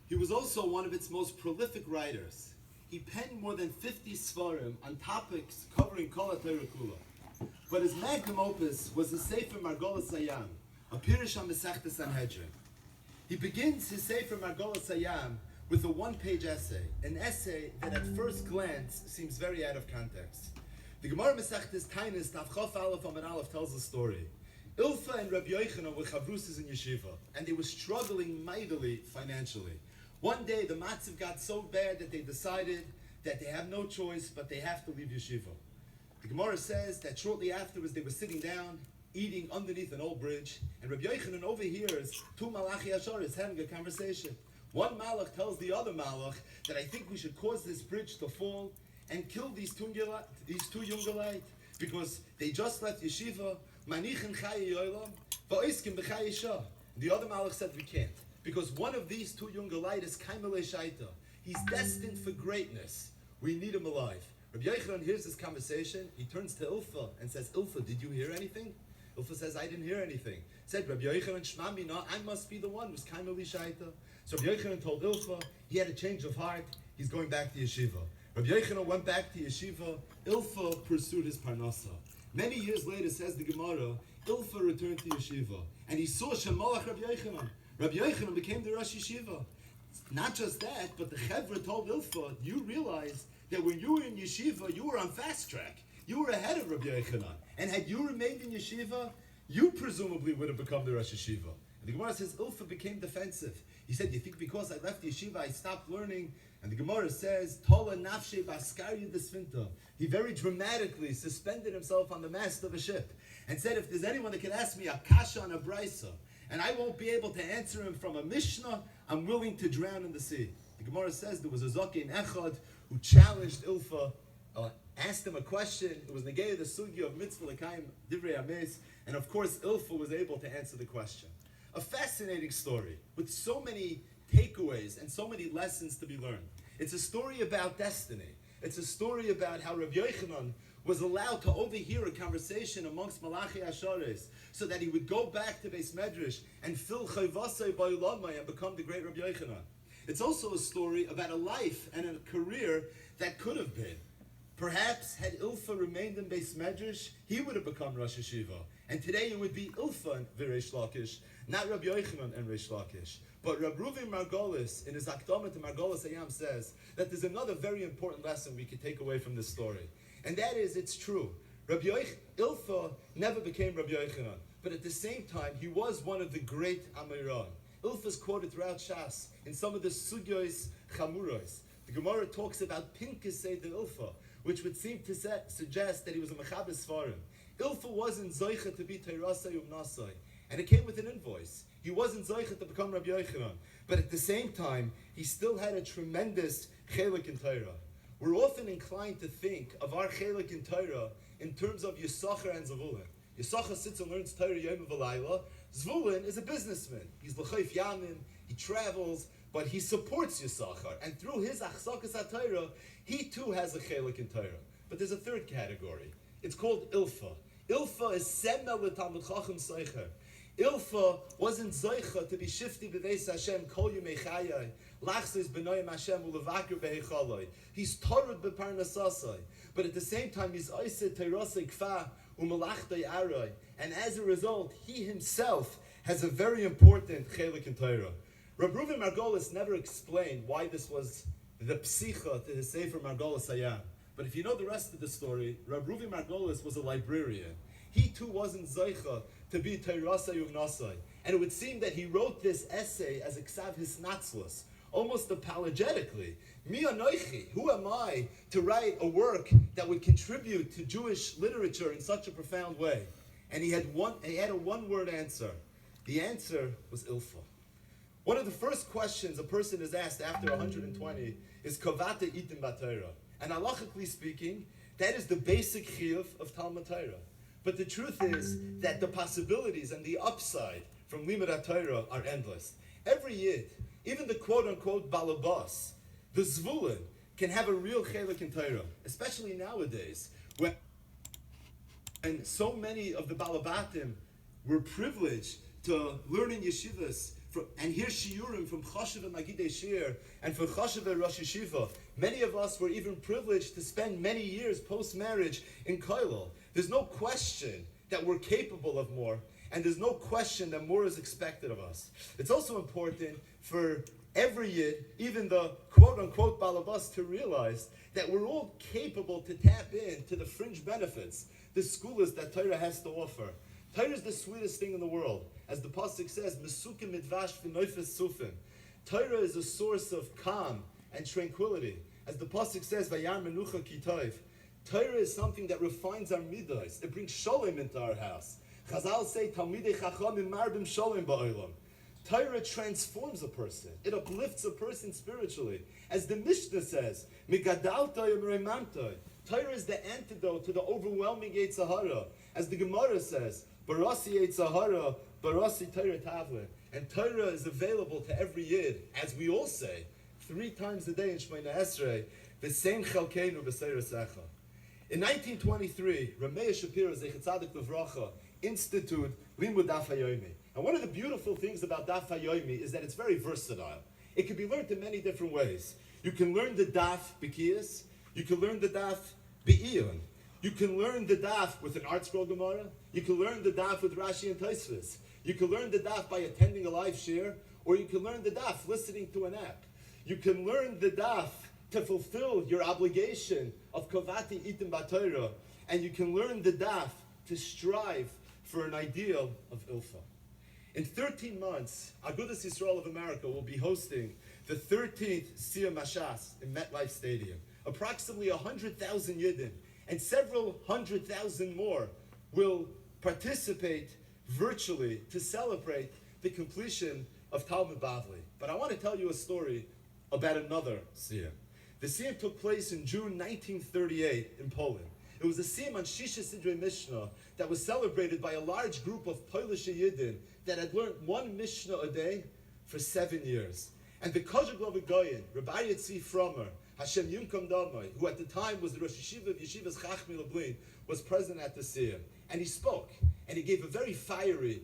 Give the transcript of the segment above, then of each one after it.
He was also one of its most prolific writers. He penned more than 50 svarim on topics covering Kol HaTorah Kula. But his magnum opus was the Safed Margolis, a Pirush on Masechta Sanhedrin. He begins his Safed Margolis with a one-page essay, an essay that at first glance seems very out of context. The Gemara Masechtas Tainis Daf Chof Aleph Amud Aleph tells the story. Ilfa and Rabbi Yochanan were chavrusas in yeshiva, and they were struggling mightily financially. One day the matzav got so bad that they decided that they have no choice, but they have to leave yeshiva. The Gemara says that shortly afterwards they were sitting down, eating underneath an old bridge, and Rabbi Yochanan overhears two malachi asharis having a conversation. One malach tells the other malach that I think we should cause this bridge to fall and kill these two Yungalite, because they just left yeshiva, manichin chayi yolam, va'oiskim b'chayi shah. The other malach said we can't, because one of these two Yungalite is kaimele shaita. He's destined for greatness. We need him alive. Rabbi Yochanan hears this conversation. He turns to Ilfa and says, Ilfa, did you hear anything? Ilfa says, I didn't hear anything. Said Rabbi Yochanan, Shma mina, I must be the one who's kaimele shaita. So Rabbi Yochanan told Ilfa, he had a change of heart. He's going back to yeshiva. Rabbi Yochanan went back to yeshiva. Ilfa pursued his parnasa. Many years later, says the Gemara, Ilfa returned to yeshiva, and he saw Shemalach Rabbi Yochanan. Rabbi Yochanan became the Rosh Yeshiva. Not just that, but the Chevra told Ilfa, you realize that when you were in yeshiva, you were on fast track. You were ahead of Rabbi Yochanan. And had you remained in yeshiva, you presumably would have become the Rosh Yeshiva. And the Gemara says, Ilfa became defensive. He said, you think because I left yeshiva, I stopped learning? And the Gemara says, Tola nafshe baskarya desfinta. He very dramatically suspended himself on the mast of a ship and said, if there's anyone that can ask me a kasha on a brisa, and I won't be able to answer him from a Mishnah, I'm willing to drown in the sea. The Gemara says there was a Zaken Echad who challenged Ilfa, asked him a question. It was Negei the Sugya of Mitzvah L'Kayim Divrei Ames, and of course Ilfa was able to answer the question. A fascinating story with so many takeaways and so many lessons to be learned. It's a story about destiny. It's a story about how Rabbi Yochanan was allowed to overhear a conversation amongst Malachi Asharis so that he would go back to Beis Medrash and fill Chayvasai Ba'ulamai and become the great Rabbi Yochanan. It's also a story about a life and a career that could have been. Perhaps had Ilfa remained in Beis Medrash, he would have become Rosh Yeshiva. And today it would be Ilfa and Reish Lakish, not Rabbi Yochanan and Reish Lakish. But Rab Reuven Margolis, in his Akdama to Margolis Hayam, says that there's another very important lesson we could take away from this story. And that is, it's true. Ilfa never became Rabbi Yochanan, but at the same time, he was one of the great Amiran. Ilfa is quoted throughout Shas in some of the Sugyos Chamuros. The Gemara talks about Pinkas Seder Ilfa, which would seem to suggest that he was a Mechabes Svarim. Ilfa wasn't Zoicha to be Teirasai Umnasai, and it came with an invoice. He wasn't Zoicha to become Rabbi Yochanan, but at the same time, he still had a tremendous Chelik in Torah. We're often inclined to think of our Chelik in Torah in terms of Yisachar and Zvulun. Yisachar sits and learns Torah Yom V'Layla. Zvulun is a businessman. He's L'chayf Yamim, he travels, but he supports Yisachar. And through his Achsakas HaTorah, he too has a Chelik in Torah. But there's a third category. It's called Ilfa. Ilfa is Semel L'Talmud Chacham Seicher. Ilfa wasn't Zoicha to be shifty b'veis Hashem kol yemei chayai, lachzis b'noyim Hashem u'levakir b'heichaloi. He's torud b'parnasasai, but at the same time he's oised teirasei kfa u'melachtei aroi, and as a result, he himself has a very important chelik in Torah. Rab Reuven Margolis never explained why this was the psicha to his Sefer Margolis Hayam. But if you know the rest of the story, Rab Reuven Margolis was a librarian. He too wasn't Zoicha to be Teirasai Uvnasai. And it would seem that he wrote this essay as a Ksav Hisnatzlus, almost apologetically. Mi anoichi, who am I to write a work that would contribute to Jewish literature in such a profound way? And he had a one-word answer. The answer was Ilfa. One of the first questions a person is asked after 120 is Kavata Itim Batayra. And halachically speaking, that is the basic chiyuv of Talmud Torah. But the truth is that the possibilities and the upside from Limud HaTorah are endless. Every Yid, even the quote-unquote balabas, the zvulun, can have a real chelik in Torah, especially nowadays, when so many of the balabatim were privileged to learn in yeshivas And here's shiurim from Choshev and Magidei Shir and from Choshev and Rosh Yeshiva. Many of us were even privileged to spend many years post-marriage in Koilel. There's no question that we're capable of more, and there's no question that more is expected of us. It's also important for every Yid, even the quote-unquote balabas, to realize that we're all capable to tap into the fringe benefits, the schools that Torah has to offer. Torah is the sweetest thing in the world. As the Pasuk says, Mesukim midvash v'noifes sufim. Torah is a source of calm and tranquility. As the Pasuk says, Vayar menucha ki tov. Torah is something that refines our midos. It brings shalom into our house. Chazal say, Talmidei chachamim marbim shalom ba'olam. Torah transforms a person. It uplifts a person spiritually. As the Mishnah says, Migadaltoi u'mereimamtoi. Torah is the antidote to the overwhelming Yetzer Hara. As the Gemara says, Barasi Yetzer Hara, Barasi Torah Tavlin. And Torah is available to every Yid, as we all say, 3 times a day in Shemona Esrei, V'sein chalkeinu b'seiras echa. In 1923, Rameya Shapiro Zechet Tzadik Levracha instituted Limud Daf HaYomi. And one of the beautiful things about Daf HaYomi is that it's very versatile. It can be learned in many different ways. You can learn the Daf B'kiyas, you can learn the Daf B'iyun, you can learn the Daf with an art scroll Gemara, you can learn the Daf with Rashi and Tosfos, you can learn the Daf by attending a live share, or you can learn the Daf listening to an app. You can learn the Daf to fulfill your obligation of Kovati Itim B'Torah, and you can learn the Daf to strive for an ideal of Ilfa. In 13 months, Agudas Yisrael of America will be hosting the 13th Siyam Mashas in MetLife Stadium. Approximately 100,000 Yidden and several 100,000 more will participate virtually to celebrate the completion of Talmud Bavli. But I want to tell you a story about another Siyam. The Siyam took place in June 1938 in Poland. It was a Siyam on Shisha Sidrei Mishnah that was celebrated by a large group of Polish Yidden that had learned one Mishnah a day for 7 years. And the Kozhaglovik Goyen, Rabbi Yitzvi Fromer, Hashem Yunkom Damai, who at the time was the Rosh Yeshiva of Yeshivas Chachmi Lublin, was present at the Siyam. And he spoke, and he gave a very fiery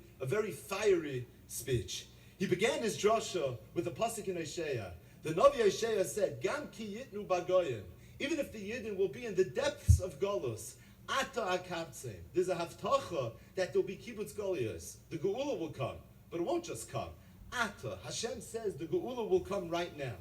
speech. He began his drasha with a pasuk in Isaiah. The Navi Isaiah said, Gam ki yitnu bagoyim, even if the Yidden will be in the depths of Golus, Ata akabtzim. There's a haftacha that there will be kibbutz Goliath. The Geula will come, but it won't just come. Ata, Hashem says the Geula will come right now.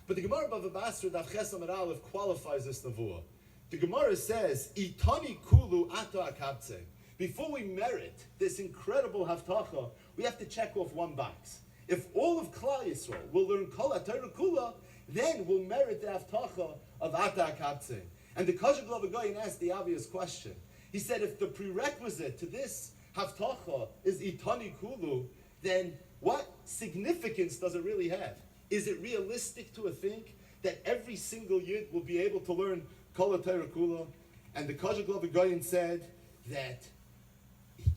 But the Gemara Bava Basra Daf Ches Amud Aleph qualifies this nevuah. The Gemara says, Itani kulu ata akabtzim. Before we merit this incredible haftacha, we have to check off one box. If all of Klal Yisrael will learn Kol HaTorah Kula, then we'll merit the haftacha of Ata HaKabtzin. And the Kozhaglovik Goyen asked the obvious question. He said, if the prerequisite to this haftacha is Itani Kulu, then what significance does it really have? Is it realistic to think that every single Yid will be able to learn Kol HaTorah Kula? And the Kozhaglovik Goyen said that,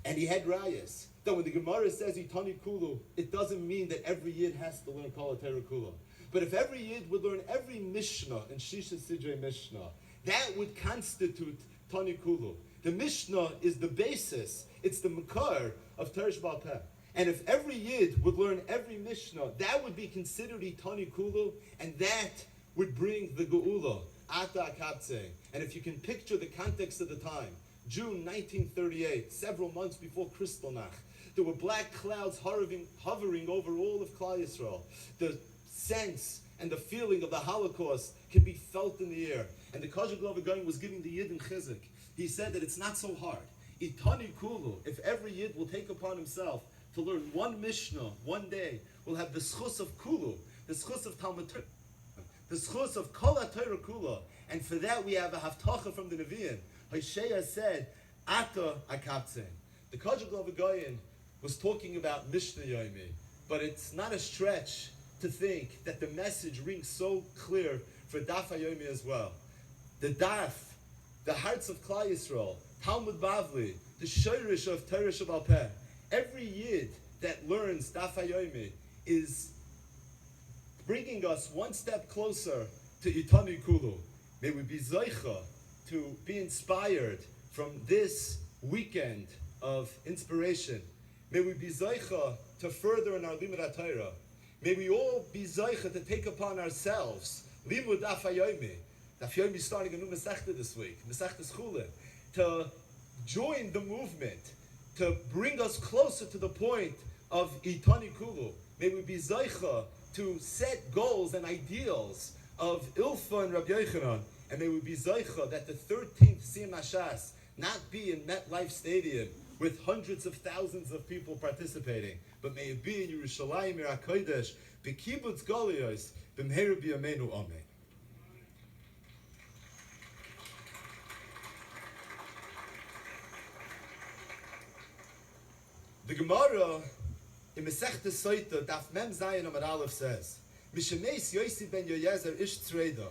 and he had rayas, that when the Gemara says Itani Kulu, it doesn't mean that every Yid has to learn Kol HaTorah Kula. But if every Yid would learn every Mishnah in Shisha Sidrei Mishnah, that would constitute Tani Kulu. The Mishnah is the basis, it's the Makar of Teresh Baal Peh. And if every Yid would learn every Mishnah, that would be considered Itani Kulu, and that would bring the Geula, Ata HaKabtzeh. And if you can picture the context of the time, June 1938, several months before Kristallnacht, there were black clouds hovering over all of Klal Yisrael. The sense and the feeling of the Holocaust can be felt in the air. And the Kozhaglovik Goyen was giving the Yid in Chizuk. He said that it's not so hard. Itani Kulu, if every Yid will take upon himself to learn one Mishnah one day, will have the schus of Kulu, the schus of Talmud Torah, the schus of Kol HaTorah Kula. And for that we have a haftacha from the Nevi'im. Hosea said, Ata HaKabtzeh. The Kozhaglovik Goyen was talking about Mishnah Yomi, but it's not a stretch to think that the message rings so clear for Daf HaYomi as well. The Daf, the hearts of Klal Yisrael, Talmud Bavli, the Shoirish of Torah Shebaal Peh. Every Yid that learns Daf HaYomi is bringing us one step closer to Itani Kulu. May we be Zoicha to be inspired from this weekend of inspiration. May we be Zaycha to further in our Limud HaTorah. May we all be Zaycha to take upon ourselves Limud Daf HaYomi. Daf Yomi is starting a new Masechta this week, Masechta Schule, to join the movement, to bring us closer to the point of Itani Kulu. May we be Zaycha to set goals and ideals of Ilfa and Rabbi Yochanan, and may we be Zaycha that the 13th Siyam Hashas not be in MetLife Stadium with hundreds of thousands of people participating, but may it be in Yerushalayim, Ir HaKodesh, B'Kibbutz Galuyos, B'Mheira B'Yameinu Amen. The Gemara in Masechta Soita, Daf Mem Zayin Amar Aleph says, Mishemeis Yosi ben Yoyezer ish tzreida,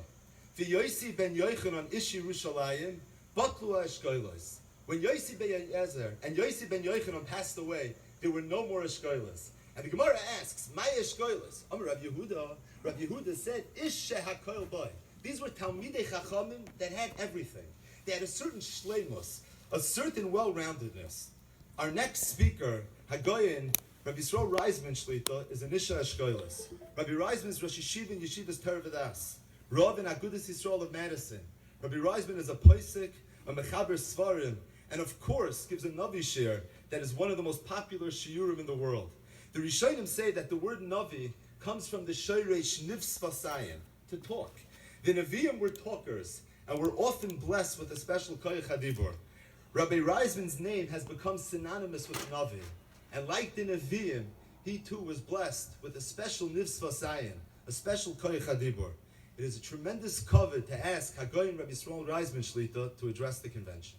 v'Yosi ben Yochanan ish Yerushalayim, batlu ha'eshkolos. When Yosi ben Yoyezer and Yosi ben Yochanan passed away, there were no more eshkolos. And the Gemara asks, "My eshkolos?" Amar Rav Yehuda. Rav Yehuda said, "Ish shehakoil boy." These were Talmidei Chachamim that had everything. They had a certain shleimus, a certain well-roundedness. Our next speaker, Hagoyin, Rabbi Yisrael Reisman Shlita, is an Isha Eshkolos. Rabbi Reisman is Rosh Yeshiva in Yeshivas Torah V'das. Rav and Agudas Yisrael of Madison. Rabbi Reisman is a Poisik, a Mechaber Svarim, and of course gives a Navi shir that is one of the most popular shiurim in the world. The Rishonim say that the word Navi comes from the Shoresh Nivsvasayim, to talk. The Nevi'im were talkers, and were often blessed with a special Koyach HaDibur. Rabbi Reisman's name has become synonymous with Navi. And like the Nevi'im, he too was blessed with a special Nivsvasayim, a special Koyach HaDibur. It is a tremendous kavod to ask Hagoyin Rabbi Yisrael Reisman Shlita to address the convention.